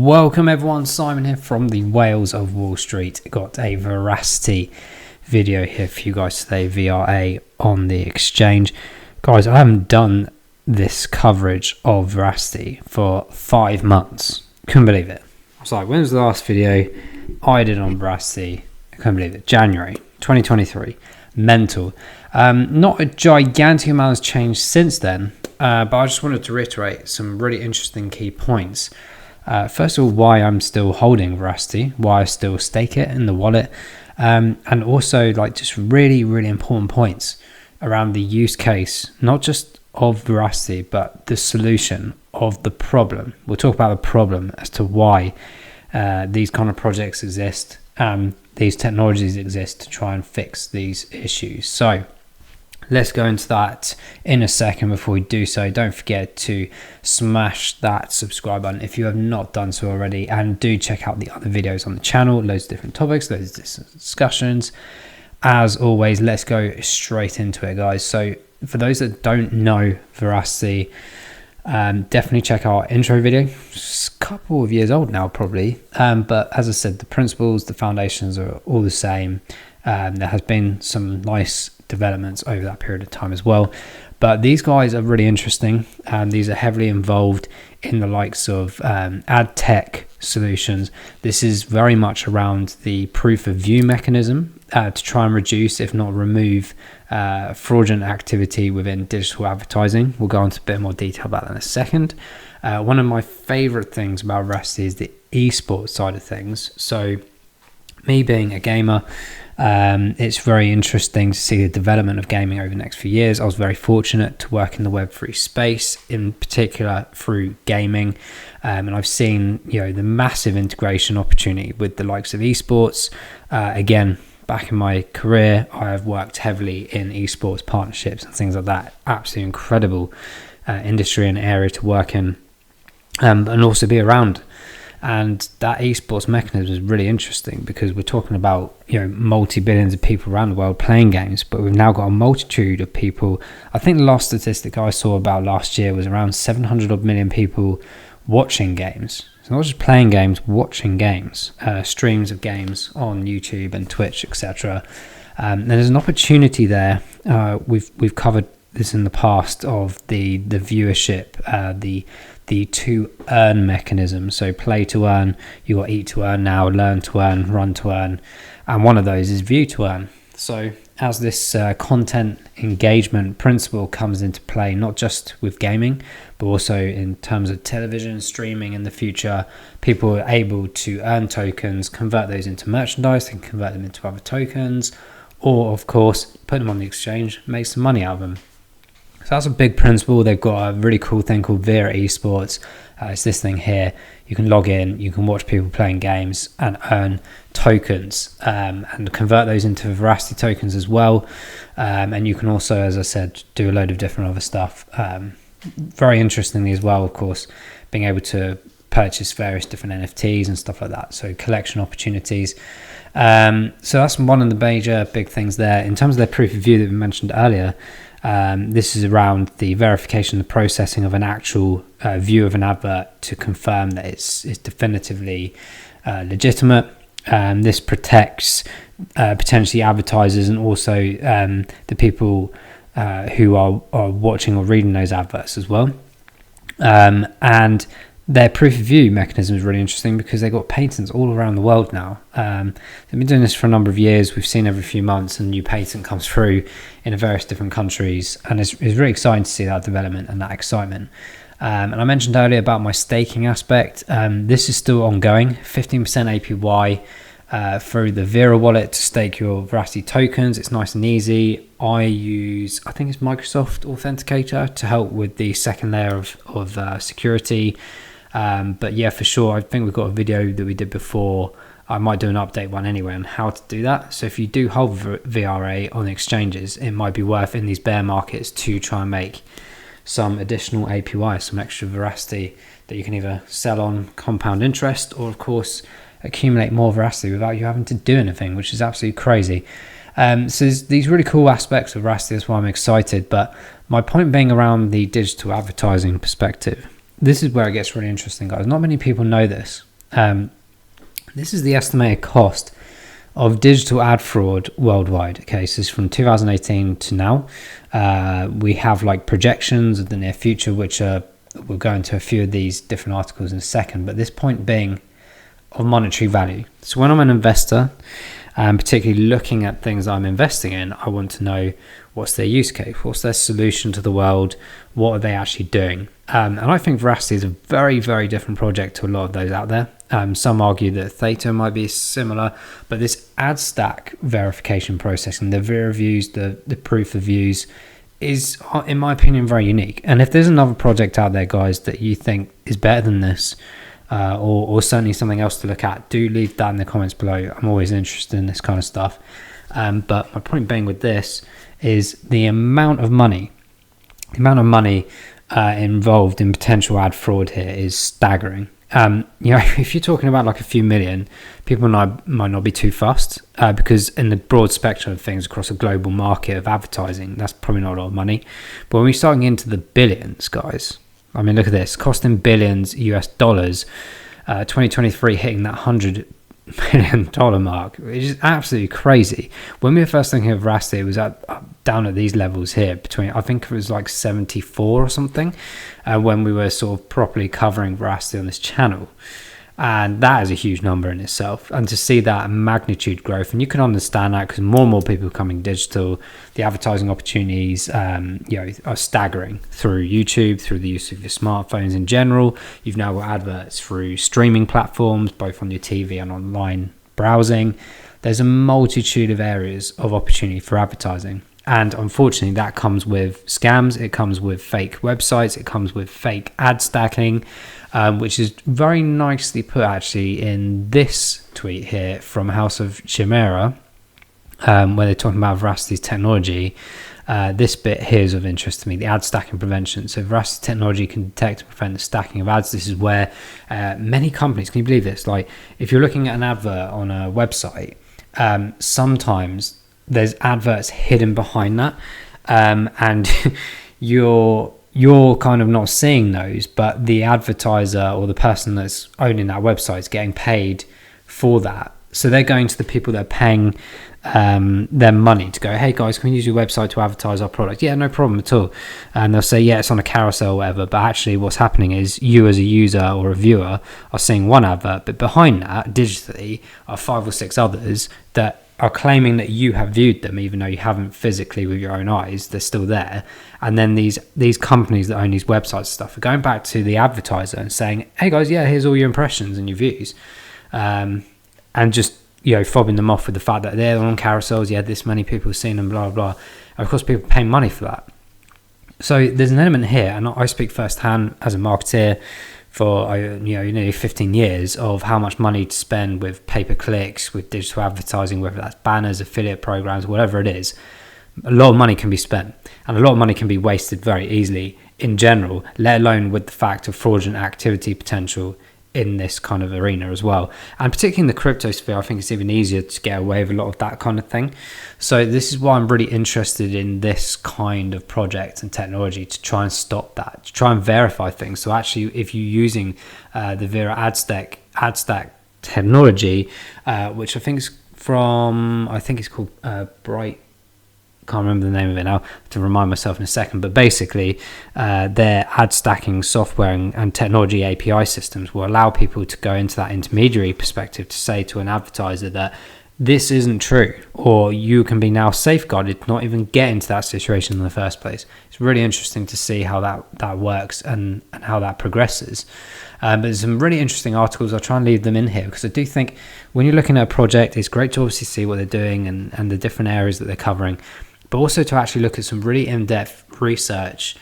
Welcome everyone, Simon here from the Whales of Wall Street. Got a Verasity video here for you guys today, VRA on the exchange. Guys, I haven't done this coverage of Verasity for 5 months. Couldn't believe it. I was like, when was the last video I did on Verasity? I couldn't believe it. January 2023. Mental. Not a gigantic amount has changed since then, but I just wanted to reiterate some really interesting key points. First of all, why I'm still holding Verasity, why I still stake it in the wallet, and also like just really important points around the use case, not just of Verasity, but the solution of the problem. We'll talk about the problem as to why these kind of projects exist, these technologies exist to try and fix these issues. So let's go into that in a second. Before we do so, don't forget to smash that subscribe button if you have not done so already, and do check out the other videos on the channel. Loads of different topics, loads of different discussions. As always, let's go straight into it, guys. So for those that don't know Verasity, definitely check out our intro video. It's a couple of years old now probably, but as I said, the principles, the foundations are all the same. There has been some nice developments over that period of time as well, but these guys are really interesting, and these are heavily involved in the likes of ad tech solutions. This is very much around the proof of view mechanism to try and reduce, if not remove, fraudulent activity within digital advertising. We'll go into a bit more detail about that in a second. One of my favorite things about Verasity is the esports side of things. So me being a gamer, it's very interesting to see the development of gaming over the next few years. I was very fortunate to work in the Web3 space, in particular through gaming, and I've seen the massive integration opportunity with the likes of esports. Again, back in my career, I have worked heavily in esports partnerships and things like that. Absolutely incredible industry and area to work in, and also be around. And that esports mechanism is really interesting because we're talking about multi-billions of people around the world playing games, but we've now got a multitude of people. I think the last statistic I saw about last year was around 700 odd million people watching games. So not just playing games, watching games, streams of games on YouTube and Twitch, etc. And there's an opportunity there. We've covered this in the past of the viewership, the to earn mechanism. So play to earn, you got eat to earn now, learn to earn, run to earn, and one of those is view to earn. So as this content engagement principle comes into play, not just with gaming, but also in terms of television streaming in the future, people are able to earn tokens, convert those into merchandise, and convert them into other tokens, or of course put them on the exchange, make some money out of them. So that's a big principle. They've got a really cool thing called VRA Esports. It's this thing here. You can log in, you can watch people playing games and earn tokens, and convert those into Verasity tokens as well. And you can also, as I said, do a load of different other stuff. Very interestingly as well, of course, being able to purchase various different NFTs and stuff like that. So collection opportunities. So that's one of the major big things there. In terms of their proof of view that we mentioned earlier, this is around the verification, the processing of an actual view of an advert to confirm that it's definitively legitimate. This protects potentially advertisers and also the people who are watching or reading those adverts as well. And their proof of view mechanism is really interesting because they've got patents all around the world now. They've been doing this for a number of years. We've seen every few months a new patent comes through in various different countries, and it's really exciting to see that development and that excitement. And I mentioned earlier about my staking aspect. This is still ongoing. 15% APY through the VRA wallet to stake your Verasity tokens. It's nice and easy. I think it's Microsoft Authenticator to help with the second layer of security. But yeah, for sure, I think we've got a video that we did before. I might do an update one anyway on how to do that. So if you do hold VRA on exchanges, it might be worth in these bear markets to try and make some additional APY, some extra Verasity that you can either sell on compound interest, or of course accumulate more Verasity without you having to do anything, which is absolutely crazy. So there's these really cool aspects of Verasity. That's why I'm excited. But my point being around the digital advertising perspective, this is where it gets really interesting, guys. Not many people know this. This is the estimated cost of digital ad fraud worldwide. Okay, so it's from 2018 to now. We have like projections of the near future, which we'll go into a few of these different articles in a second, but this point being of monetary value. So when I'm an investor, and particularly looking at things I'm investing in, I want to know what's their use case, what's their solution to the world, what are they actually doing. And I think Verasity is a very, very different project to a lot of those out there. Some argue that Theta might be similar, but this ad stack verification process and the Vera views, the proof of views is, in my opinion, very unique. And if there's another project out there, guys, that you think is better than this, or certainly something else to look at, do leave that in the comments below. I'm always interested in this kind of stuff. But my point being with this is the amount of money involved in potential ad fraud here is staggering. If you're talking about like a few million, people might not be too fussed, because in the broad spectrum of things across a global market of advertising, that's probably not a lot of money. But when we're starting into the billions, guys, I mean, look at this, costing billions US dollars, 2023 hitting that $100 million mark, which is absolutely crazy. When we were first thinking of Verasity, it was down at these levels here, between, I think it was like 74 or something, when we were sort of properly covering Verasity on this channel. And that is a huge number in itself. And to see that magnitude growth, and you can understand that because more and more people are coming digital, the advertising opportunities are staggering through YouTube, through the use of your smartphones in general. You've now got adverts through streaming platforms, both on your TV and online browsing. There's a multitude of areas of opportunity for advertising. And unfortunately, that comes with scams. It comes with fake websites. It comes with fake ad stacking, which is very nicely put actually in this tweet here from House of Chimera, where they're talking about Veracity's technology. This bit here is of interest to me, the ad stacking prevention. So Verasity technology can detect and prevent the stacking of ads. This is where many companies, can you believe this? Like if you're looking at an advert on a website, sometimes there's adverts hidden behind that, and you're kind of not seeing those, but the advertiser or the person that's owning that website is getting paid for that. So they're going to the people that are paying their money to go, hey guys, can we use your website to advertise our product? Yeah, no problem at all. And they'll say, yeah, it's on a carousel or whatever, but actually what's happening is you as a user or a viewer are seeing one advert, but behind that digitally are 5 or 6 others that are claiming that you have viewed them, even though you haven't physically with your own eyes. They're still there. And then these companies that own these websites and stuff are going back to the advertiser and saying, hey guys, yeah, here's all your impressions and your views, and just fobbing them off with the fact that they're on carousels, yeah, this many people have seen them, blah blah. And of course people pay money for that. So there's an element here, and I speak firsthand as a marketeer for nearly 15 years of how much money to spend with pay-per-clicks, with digital advertising, whether that's banners, affiliate programs, whatever it is. A lot of money can be spent, and a lot of money can be wasted very easily in general, let alone with the fact of fraudulent activity potential in this kind of arena as well. And particularly in the crypto sphere, I think it's even easier to get away with a lot of that kind of thing. So this is why I'm really interested in this kind of project and technology, to try and stop that, to try and verify things. So actually, if you're using the Vera ad stack technology, which I think is from, I think it's called Bright, can't remember the name of it now, to remind myself in a second, but basically their ad stacking software and technology API systems will allow people to go into that intermediary perspective to say to an advertiser that this isn't true, or you can be now safeguarded to not even get into that situation in the first place. It's really interesting to see how that works and how that progresses. But there's some really interesting articles. I'll try and leave them in here because I do think when you're looking at a project, it's great to obviously see what they're doing and the different areas that they're covering, but also to actually look at some really in-depth research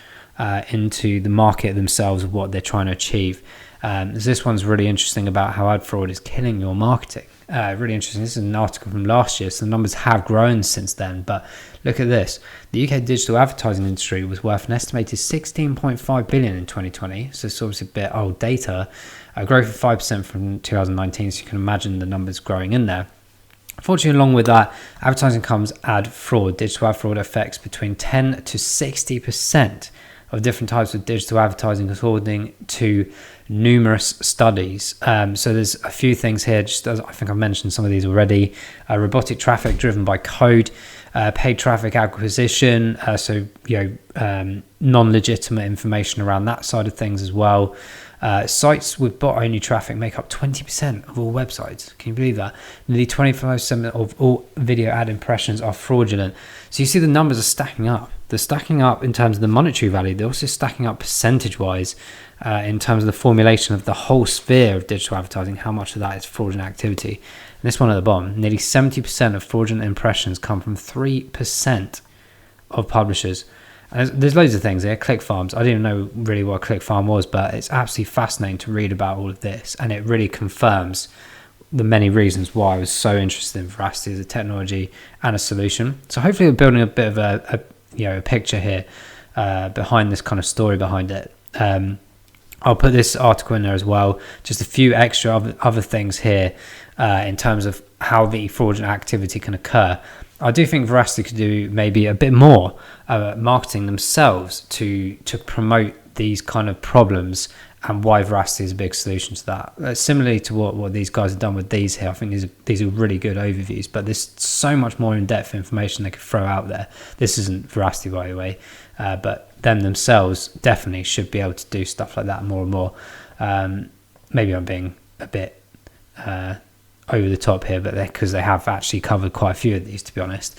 into the market themselves, of what they're trying to achieve. This one's really interesting about how ad fraud is killing your marketing. Really interesting. This is an article from last year, so the numbers have grown since then. But look at this. The UK digital advertising industry was worth an estimated 16.5 billion in 2020. So it's obviously a bit old data. A growth of 5% from 2019. So you can imagine the numbers growing in there. Unfortunately, along with that, advertising comes ad fraud. Digital ad fraud affects between 10 to 60% of different types of digital advertising according to numerous studies. So there's a few things here, just as I think I've mentioned some of these already. Robotic traffic driven by code, paid traffic acquisition, so non-legitimate information around that side of things as well. Sites with bot-only traffic make up 20% of all websites. Can you believe that? Nearly 25% of all video ad impressions are fraudulent. So you see the numbers are stacking up. They're stacking up in terms of the monetary value. They're also stacking up percentage-wise in terms of the formulation of the whole sphere of digital advertising, how much of that is fraudulent activity. And this one at the bottom, nearly 70% of fraudulent impressions come from 3% of publishers. There's loads of things here. Click farms. I didn't even know really what a click farm was, but it's absolutely fascinating to read about all of this, and it really confirms the many reasons why I was so interested in Verasity as a technology and a solution. So hopefully we're building a bit of a picture here behind this kind of story behind it. I'll put this article in there as well. Just a few extra other things here in terms of how the fraudulent activity can occur. I do think Verasity could do maybe a bit more marketing themselves to promote these kind of problems, and why Verasity is a big solution to that. Similarly to what these guys have done with these here, I think these are really good overviews, but there's so much more in-depth information they could throw out there. This isn't Verasity, by the way, but them themselves definitely should be able to do stuff like that more and more. Maybe I'm being a bit over the top here, but because they have actually covered quite a few of these, to be honest.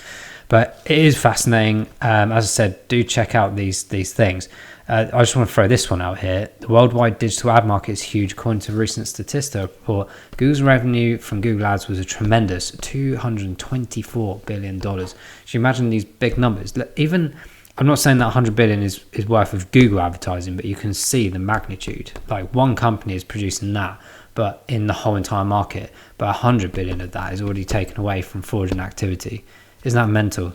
But it is fascinating. As I said, do check out these things. I just want to throw this one out here. The worldwide digital ad market is huge. According to a recent Statista report, Google's revenue from Google Ads was a tremendous $224 billion. So you imagine these big numbers. Even, I'm not saying that 100 billion is worth of Google advertising, but you can see the magnitude. Like, one company is producing that, but in the whole entire market, but 100 billion of that is already taken away from fraudulent activity. Isn't that mental?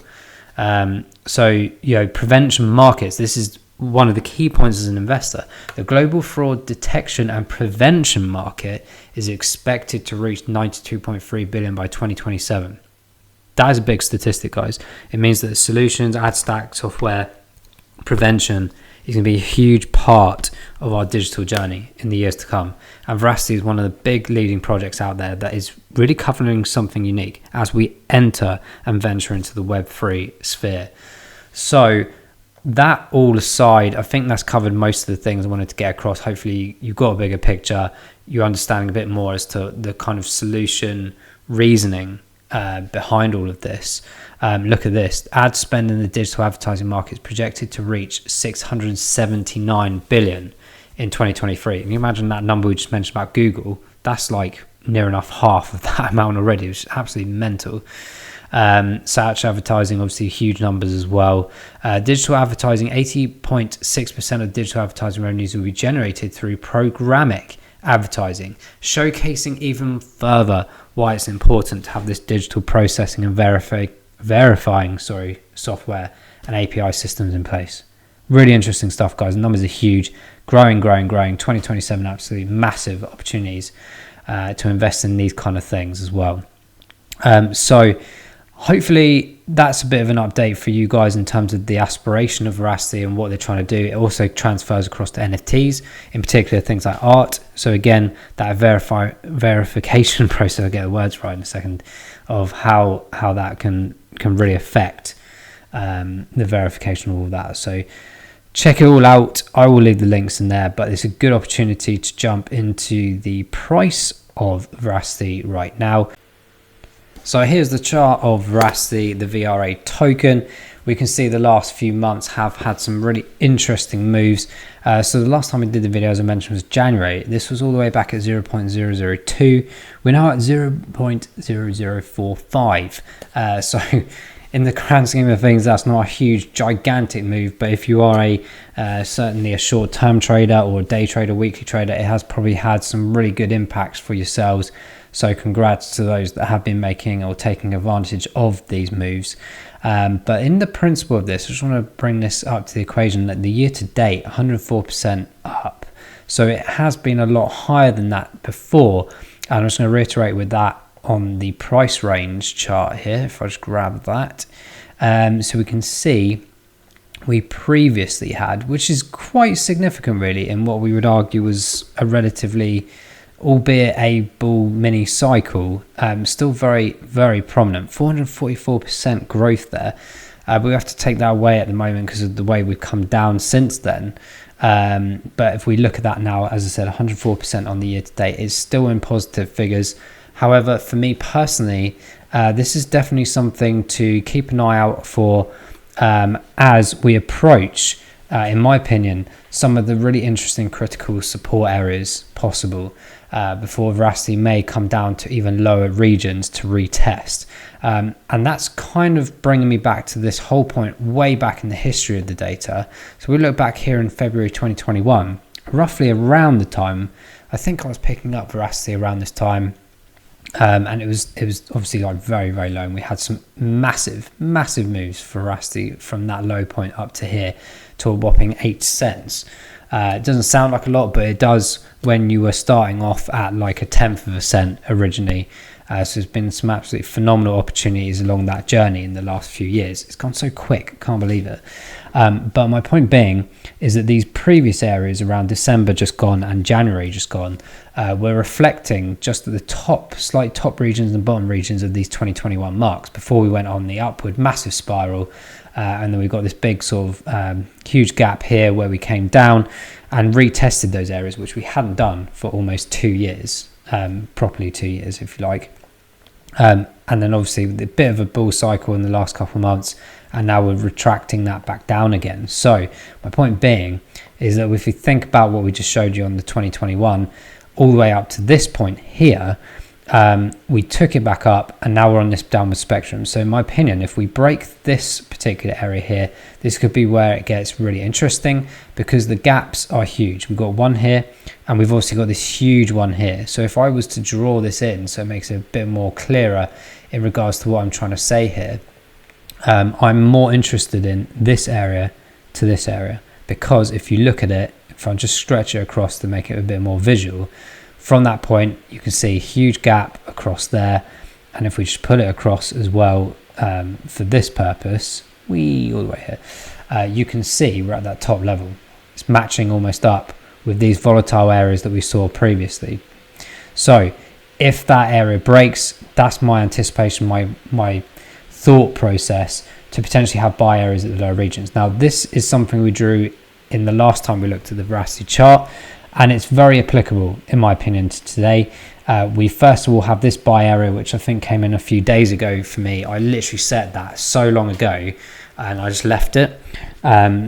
So, prevention markets, this is one of the key points as an investor. The global fraud detection and prevention market is expected to reach 92.3 billion by 2027. That is a big statistic, guys. It means that the solutions, ad stack, software, prevention is going to be a huge part of our digital journey in the years to come. And Verasity is one of the big leading projects out there that is really covering something unique as we enter and venture into the Web3 sphere. So that all aside, I think that's covered most of the things I wanted to get across. Hopefully you've got a bigger picture. You're understanding a bit more as to the kind of solution reasoning behind all of this. Look at this. Ad spend in the digital advertising market is projected to reach 679 billion in 2023. Can you imagine that number we just mentioned about Google? That's like near enough half of that amount already, which is absolutely mental. Search advertising, obviously huge numbers as well. Digital advertising, 80.6% of digital advertising revenues will be generated through programmatic advertising, showcasing even further why it's important to have this digital processing and verifying software and API systems in place. Really interesting stuff, guys. The numbers are huge, growing. 2027, absolutely massive opportunities to invest in these kind of things as well. So hopefully that's a bit of an update for you guys in terms of the aspiration of Verasity and what they're trying to do. It also transfers across to NFTs, in particular things like art. So again, that verification process, I'll get the words right in a second, of how that can really affect the verification of all that. So check it all out. I will leave the links in there, but it's a good opportunity to jump into the price of Verasity right now. So here's the chart of Verasity, the VRA token. We can see the last few months have had some really interesting moves. So the last time we did the video, as I mentioned, was January. This was all the way back at 0.002. We're now at 0.0045. So in the grand scheme of things, that's not a huge, gigantic move. But if you are certainly a short-term trader or a day trader, weekly trader, it has probably had some really good impacts for yourselves. So congrats to those that have been making or taking advantage of these moves. But in the principle of this, I just want to bring this up to the equation that the year to date, 104% up. So it has been a lot higher than that before. And I'm just going to reiterate with that on the price range chart here. If I just grab that. So we can see we previously had, which is quite significant really in what we would argue was a relatively, albeit a bull mini cycle, still very, very prominent. 444% growth there. But we have to take that away at the moment because of the way we've come down since then. But if we look at that now, as I said, 104% on the year to date is still in positive figures. However, for me personally, this is definitely something to keep an eye out for as we approach, in my opinion, some of the really interesting critical support areas possible before Verasity may come down to even lower regions to retest. And that's kind of bringing me back to this whole point way back in the history of the data. So we look back here in February 2021, roughly around the time, I think I was picking up Verasity around this time. And it was obviously like very, very low, and we had some massive moves for Verasity from that low point up to here to a whopping 8 cents. It doesn't sound like a lot, but it does when you were starting off at like a 1/10 of a cent originally. So there's been some absolutely phenomenal opportunities along that journey in the last few years. It's gone so quick, I can't believe it. But my point being is that these previous areas around December just gone and January just gone were reflecting just at the slight top regions and bottom regions of these 2021 marks before we went on the upward massive spiral. And then we've got this big sort of huge gap here where we came down and retested those areas, which we hadn't done for almost 2 years, properly 2 years, if you like. And then obviously a bit of a bull cycle in the last couple of months, and now we're retracting that back down again. So my point being is that if you think about what we just showed you on the 2021 all the way up to this point here, we took it back up and now we're on this downward spectrum. So in my opinion, if we break this particular area here, this could be where it gets really interesting because the gaps are huge. We've got one here and we've also got this huge one here. So if I was to draw this in so it makes it a bit more clearer in regards to what I'm trying to say here, I'm more interested in this area to this area, because if you look at it, if I just stretch it across to make it a bit more visual, from that point you can see a huge gap across there, and if we just pull it across as well for this purpose, all the way here, you can see we're at that top level. It's matching almost up with these volatile areas that we saw previously. So if that area breaks, that's my anticipation, my thought process to potentially have buy areas at the lower regions. Now this is something we drew in the last time we looked at the Verasity chart, and it's very applicable in my opinion to today. We first of all have this buy area, which I think came in a few days ago for me. I literally set that so long ago and I just left it.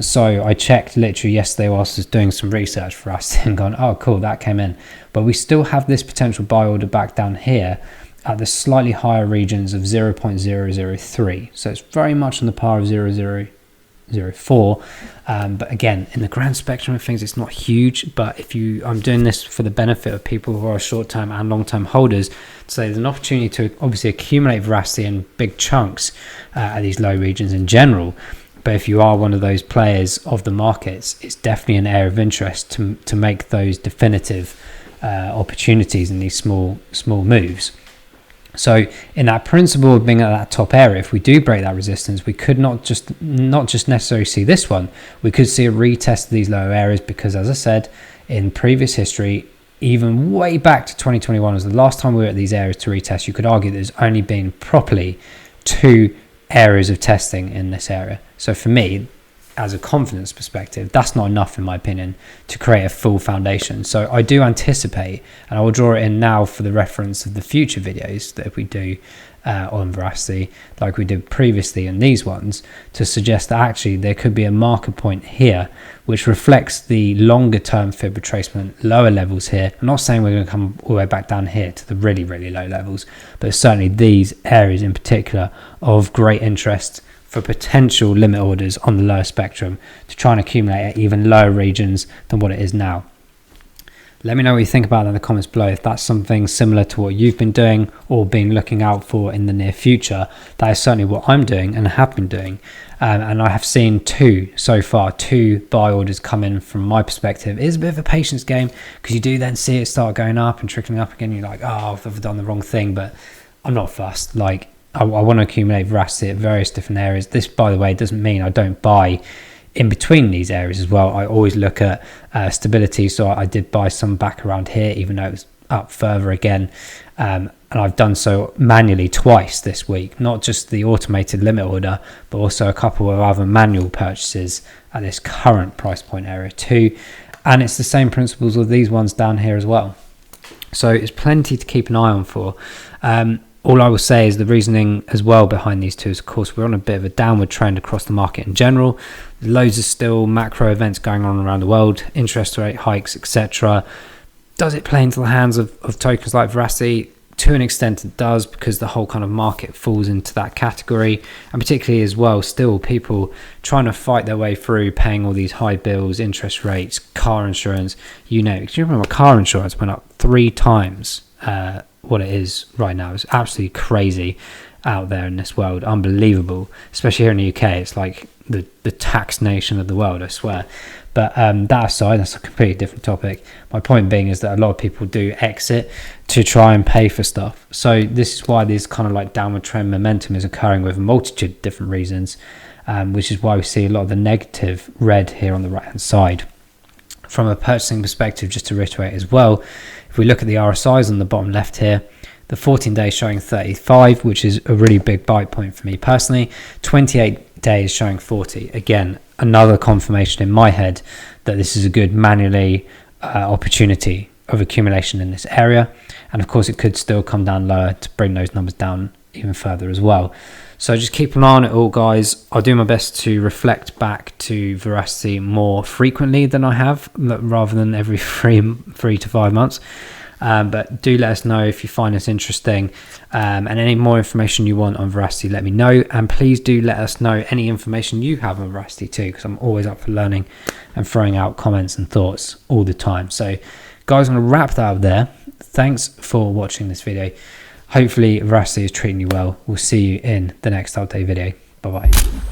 So I checked literally yesterday whilst I was doing some research for us and gone, oh cool, that came in. But we still have this potential buy order back down here at the slightly higher regions of 0.003. So it's very much on the par of 0.004. But again, in the grand spectrum of things, it's not huge. But I'm doing this for the benefit of people who are short-term and long-term holders. So there's an opportunity to obviously accumulate Verasity in big chunks at these low regions in general. But if you are one of those players of the markets, it's definitely an area of interest to make those definitive opportunities in these small moves. So in that principle of being at that top area, if we do break that resistance, we could not just necessarily see this one. We could see a retest of these lower areas because, as I said, in previous history, even way back to 2021 was the last time we were at these areas to retest. You could argue there's only been properly 2 areas of testing in this area. So for me, as a confidence perspective, that's not enough in my opinion to create a full foundation. So I do anticipate, and I will draw it in now for the reference of the future videos that we do on Verasity, like we did previously in these ones, to suggest that actually there could be a marker point here which reflects the longer term fib retracement lower levels here. I'm not saying we're going to come all the way back down here to the really, really low levels, but certainly these areas in particular of great interest for potential limit orders on the lower spectrum to try and accumulate at even lower regions than what it is now. Let me know what you think about that in the comments below. If that's something similar to what you've been doing or been looking out for in the near future, that is certainly what I'm doing and have been doing. And I have seen 2 so far, 2 buy orders come in from my perspective. It is a bit of a patience game because you do then see it start going up and trickling up again. You're like, oh, I've done the wrong thing, but I'm not fussed. Like, I want to accumulate Verasity at various different areas. This, by the way, doesn't mean I don't buy in between these areas as well. I always look at stability, so I did buy some back around here, even though it was up further again, and I've done so manually twice this week, not just the automated limit order, but also a couple of other manual purchases at this current price point area too. And it's the same principles with these ones down here as well. So it's plenty to keep an eye on for. All I will say is the reasoning as well behind these two is, of course, we're on a bit of a downward trend across the market in general. Loads of still macro events going on around the world, interest rate hikes, etc. Does it play into the hands of tokens like Verasity? To an extent it does, because the whole kind of market falls into that category, and particularly as well still people trying to fight their way through paying all these high bills, interest rates, car insurance, you know. Do you remember car insurance went up 3 times what it is right now? It's absolutely crazy out there in this world, unbelievable, especially here in the UK. It's like the tax nation of the world, I swear. But that aside, that's a completely different topic. My point being is that a lot of people do exit to try and pay for stuff. So this is why this kind of like downward trend momentum is occurring with a multitude of different reasons, which is why we see a lot of the negative red here on the right hand side. From a purchasing perspective, just to reiterate as well, if we look at the RSIs on the bottom left here, the 14 days showing 35, which is a really big buy point for me personally. 28 days showing 40. Again, another confirmation in my head that this is a good manually opportunity of accumulation in this area. And of course, it could still come down lower to bring those numbers down even further as well. So just keep an eye on it all, guys. I'll do my best to reflect back to Verasity more frequently than I have, rather than every 3 to 5 months. But do let us know if you find this interesting, and any more information you want on Verasity, let me know. And please do let us know any information you have on Verasity too, because I'm always up for learning and throwing out comments and thoughts all the time. So guys, I'm going to wrap that up there. Thanks for watching this video. Hopefully Verasity is treating you well. We'll see you in the next update video. Bye bye.